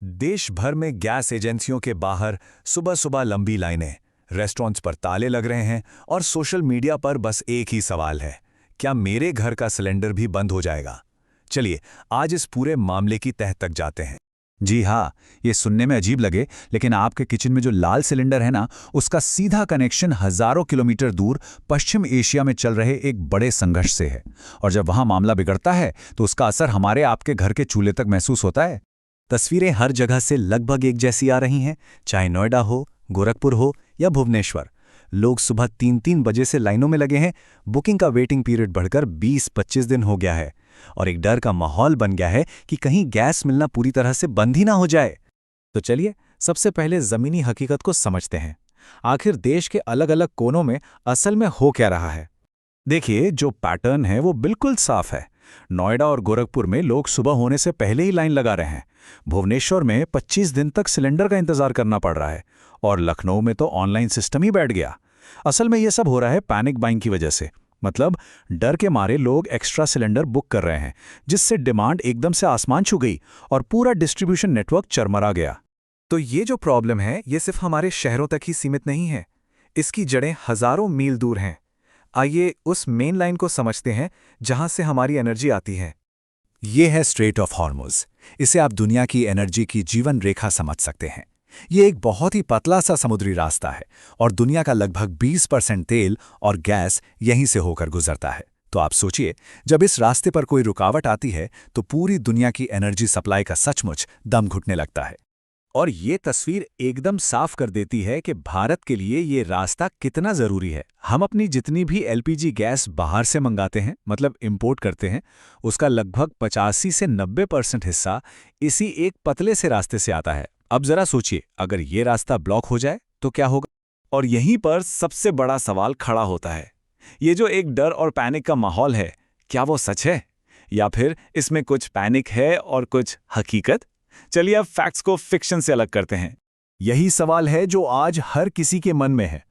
देश भर में गैस एजेंसियों के बाहर सुबह सुबह लंबी लाइनें, रेस्टोरेंट्स पर ताले लग रहे हैं और सोशल मीडिया पर बस एक ही सवाल है, क्या मेरे घर का सिलेंडर भी बंद हो जाएगा? चलिए आज इस पूरे मामले की तह तक जाते हैं। जी हाँ, ये सुनने में अजीब लगे, लेकिन आपके किचन में जो लाल सिलेंडर है ना, उसका सीधा कनेक्शन हजारों किलोमीटर दूर पश्चिम एशिया में चल रहे एक बड़े संघर्ष से है। और जब वहाँ मामला बिगड़ता है तो उसका असर हमारे आपके घर के चूल्हे तक महसूस होता है। तस्वीरें हर जगह से लगभग एक जैसी आ रही हैं, चाहे नोएडा हो, गोरखपुर हो या भुवनेश्वर। लोग सुबह 3-3 बजे से लाइनों में लगे हैं। बुकिंग का वेटिंग पीरियड बढ़कर 20-25 दिन हो गया है और एक डर का माहौल बन गया है कि कहीं गैस मिलना पूरी तरह से बंद ही ना हो जाए। तो चलिए सबसे पहले जमीनी हकीकत को समझते हैं। आखिर देश के अलग अलग कोनों में असल में हो क्या रहा है। देखिए, जो पैटर्न है वो बिल्कुल साफ है। नोएडा और गोरखपुर में लोग सुबह होने से पहले ही लाइन लगा रहे हैं। भुवनेश्वर में 25 दिन तक सिलेंडर का इंतजार करना पड़ रहा है और लखनऊ में तो ऑनलाइन सिस्टम ही बैठ गया। असल में ये सब हो रहा है पैनिक बाइंग की वजह से। मतलब डर के मारे लोग एक्स्ट्रा सिलेंडर बुक कर रहे हैं, जिससे डिमांड एकदम से आसमान छू गई और पूरा डिस्ट्रीब्यूशन नेटवर्क चरमरा गया। तो ये जो प्रॉब्लम है ये सिर्फ हमारे शहरों तक ही सीमित नहीं है, इसकी जड़ें हजारों मील दूर हैं। आइए उस मेन लाइन को समझते हैं जहां से हमारी एनर्जी आती है। ये है स्ट्रेट ऑफ हॉर्मुज़। इसे आप दुनिया की एनर्जी की जीवन रेखा समझ सकते हैं। ये एक बहुत ही पतला सा समुद्री रास्ता है और दुनिया का लगभग 20% तेल और गैस यहीं से होकर गुजरता है। तो आप सोचिए, जब इस रास्ते पर कोई रुकावट आती है तो पूरी दुनिया की एनर्जी सप्लाई का सचमुच दम घुटने लगता है। और ये तस्वीर एकदम साफ कर देती है कि भारत के लिए ये रास्ता कितना ज़रूरी है। हम अपनी जितनी भी एलपीजी गैस बाहर से मंगाते हैं, मतलब इंपोर्ट करते हैं, उसका लगभग 85 से 90% हिस्सा इसी एक पतले से रास्ते से आता है। अब जरा सोचिए, अगर ये रास्ता ब्लॉक हो जाए तो क्या होगा? और यहीं पर सबसे बड़ा सवाल खड़ा होता है। ये जो एक डर और पैनिक का माहौल है, क्या वो सच है या फिर इसमें कुछ पैनिक है और कुछ हकीकत? चलिए अब फैक्ट्स को फिक्शन से अलग करते हैं। यही सवाल है जो आज हर किसी के मन में है।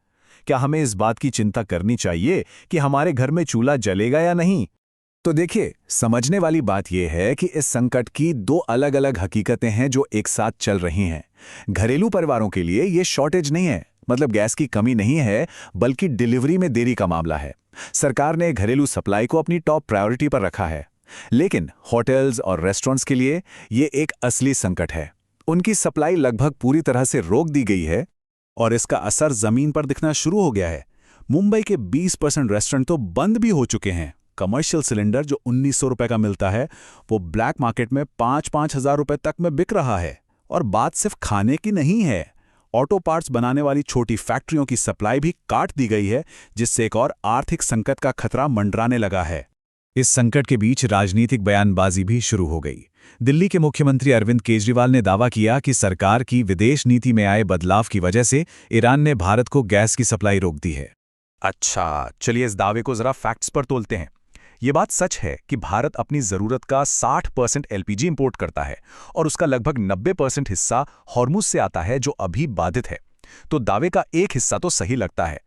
क्या हमें इस बात की चिंता करनी चाहिए कि हमारे घर में चूल्हा जलेगा या नहीं? तो देखिए, समझने वाली बात यह है कि इस संकट की दो अलग अलग हकीकतें हैं जो एक साथ चल रही हैं। घरेलू परिवारों के लिए ये शॉर्टेज नहीं है, मतलब गैस की कमी नहीं है, बल्कि डिलीवरी में देरी का मामला है। सरकार ने घरेलू सप्लाई को अपनी टॉप प्रायोरिटी पर रखा है, लेकिन होटल्स और रेस्टोरेंट्स के लिए ये एक असली संकट है। उनकी सप्लाई लगभग पूरी तरह से रोक दी गई है और इसका असर जमीन पर दिखना शुरू हो गया है। मुंबई के 20% रेस्टोरेंट तो बंद भी हो चुके हैं। कमर्शियल सिलेंडर जो 1900 रुपए का मिलता है, वो ब्लैक मार्केट में 5-5 हज़ार रुपए तक में बिक रहा है। और बात सिर्फ खाने की नहीं है, ऑटो पार्ट्स बनाने वाली छोटी फैक्ट्रियों की सप्लाई भी काट दी गई है, जिससे एक और आर्थिक संकट का खतरा मंडराने लगा है। इस संकट के बीच राजनीतिक बयानबाजी भी शुरू हो गई। दिल्ली के मुख्यमंत्री अरविंद केजरीवाल ने दावा किया कि सरकार की विदेश नीति में आए बदलाव की वजह से ईरान ने भारत को गैस की सप्लाई रोक दी है। अच्छा, चलिए इस दावे को जरा फैक्ट्स पर तोलते हैं। ये बात सच है कि भारत अपनी जरूरत का 60% एलपीजी इंपोर्ट करता है और उसका लगभग 90% हिस्सा हॉर्मुज से आता है, जो अभी बाधित है। तो दावे का एक हिस्सा तो सही लगता है,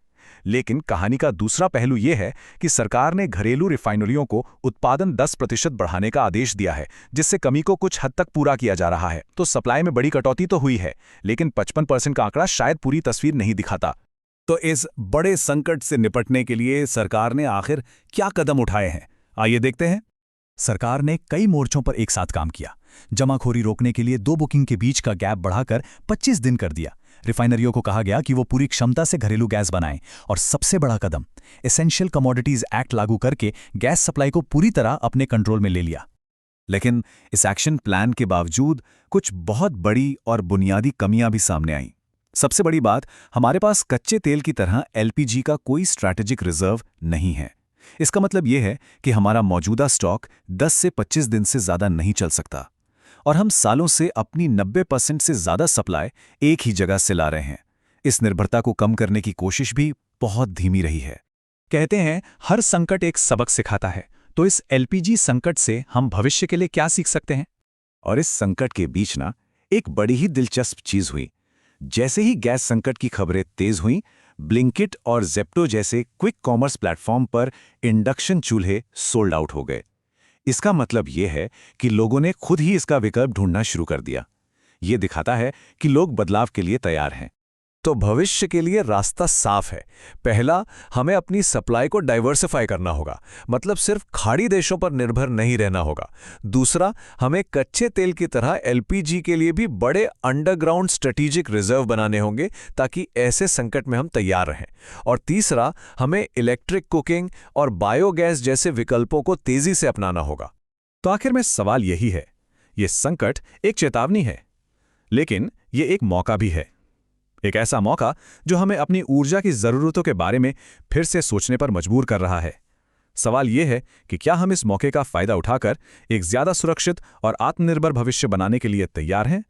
लेकिन कहानी का दूसरा पहलू यह है कि सरकार ने घरेलू रिफाइनरियों को उत्पादन 10% बढ़ाने का आदेश दिया है, जिससे कमी को कुछ हद तक पूरा किया जा रहा है। तो सप्लाई में बड़ी कटौती तो हुई है, लेकिन 55% का आंकड़ा शायद पूरी तस्वीर नहीं दिखाता। तो इस बड़े संकट से निपटने के लिए सरकार ने आखिर क्या कदम उठाए हैं, आइए देखते हैं। सरकार ने कई मोर्चों पर एक साथ काम किया। जमाखोरी रोकने के लिए 2 बुकिंग के बीच का गैप बढ़ाकर 25 दिन कर दिया। रिफाइनरियों को कहा गया कि वो पूरी क्षमता से घरेलू गैस बनाएं। और सबसे बड़ा कदम, एसेंशियल कमोडिटीज एक्ट लागू करके गैस सप्लाई को पूरी तरह अपने कंट्रोल में ले लिया। लेकिन इस एक्शन प्लान के बावजूद कुछ बहुत बड़ी और बुनियादी कमियां भी सामने आईं। सबसे बड़ी बात, हमारे पास कच्चे तेल की तरह एलपीजी का कोई स्ट्रैटेजिक रिजर्व नहीं है। इसका मतलब यह है कि हमारा मौजूदा स्टॉक 10 से 25 दिन से ज़्यादा नहीं चल सकता और हम सालों से अपनी 90% से ज़्यादा सप्लाई एक ही जगह से ला रहे हैं। इस निर्भरता को कम करने की कोशिश भी बहुत धीमी रही है। कहते हैं हर संकट एक सबक सिखाता है, तो इस एलपीजी संकट से हम भविष्य के लिए क्या सीख सकते हैं? और इस संकट के बीच ना एक बड़ी ही दिलचस्प चीज़ हुई। जैसे ही गैस संकट की खबरें तेज हुईं, ब्लिंकिट और ज़ेप्टो जैसे क्विक कॉमर्स प्लेटफॉर्म पर इंडक्शन चूल्हे सोल्ड आउट हो गए। इसका मतलब यह है कि लोगों ने खुद ही इसका विकल्प ढूंढना शुरू कर दिया। ये दिखाता है कि लोग बदलाव के लिए तैयार हैं। तो भविष्य के लिए रास्ता साफ है। पहला, हमें अपनी सप्लाई को डाइवर्सिफाई करना होगा, मतलब सिर्फ खाड़ी देशों पर निर्भर नहीं रहना होगा। दूसरा, हमें कच्चे तेल की तरह एलपीजी के लिए भी बड़े अंडरग्राउंड स्ट्रेटेजिक रिजर्व बनाने होंगे ताकि ऐसे संकट में हम तैयार रहें। और तीसरा, हमें इलेक्ट्रिक कुकिंग और बायोगैस जैसे विकल्पों को तेजी से अपनाना होगा। तो आखिर में सवाल यही है, ये संकट एक चेतावनी है, लेकिन ये एक मौका भी है। एक ऐसा मौका जो हमें अपनी ऊर्जा की ज़रूरतों के बारे में फिर से सोचने पर मजबूर कर रहा है। सवाल यह है कि क्या हम इस मौके का फ़ायदा उठाकर एक ज़्यादा सुरक्षित और आत्मनिर्भर भविष्य बनाने के लिए तैयार हैं?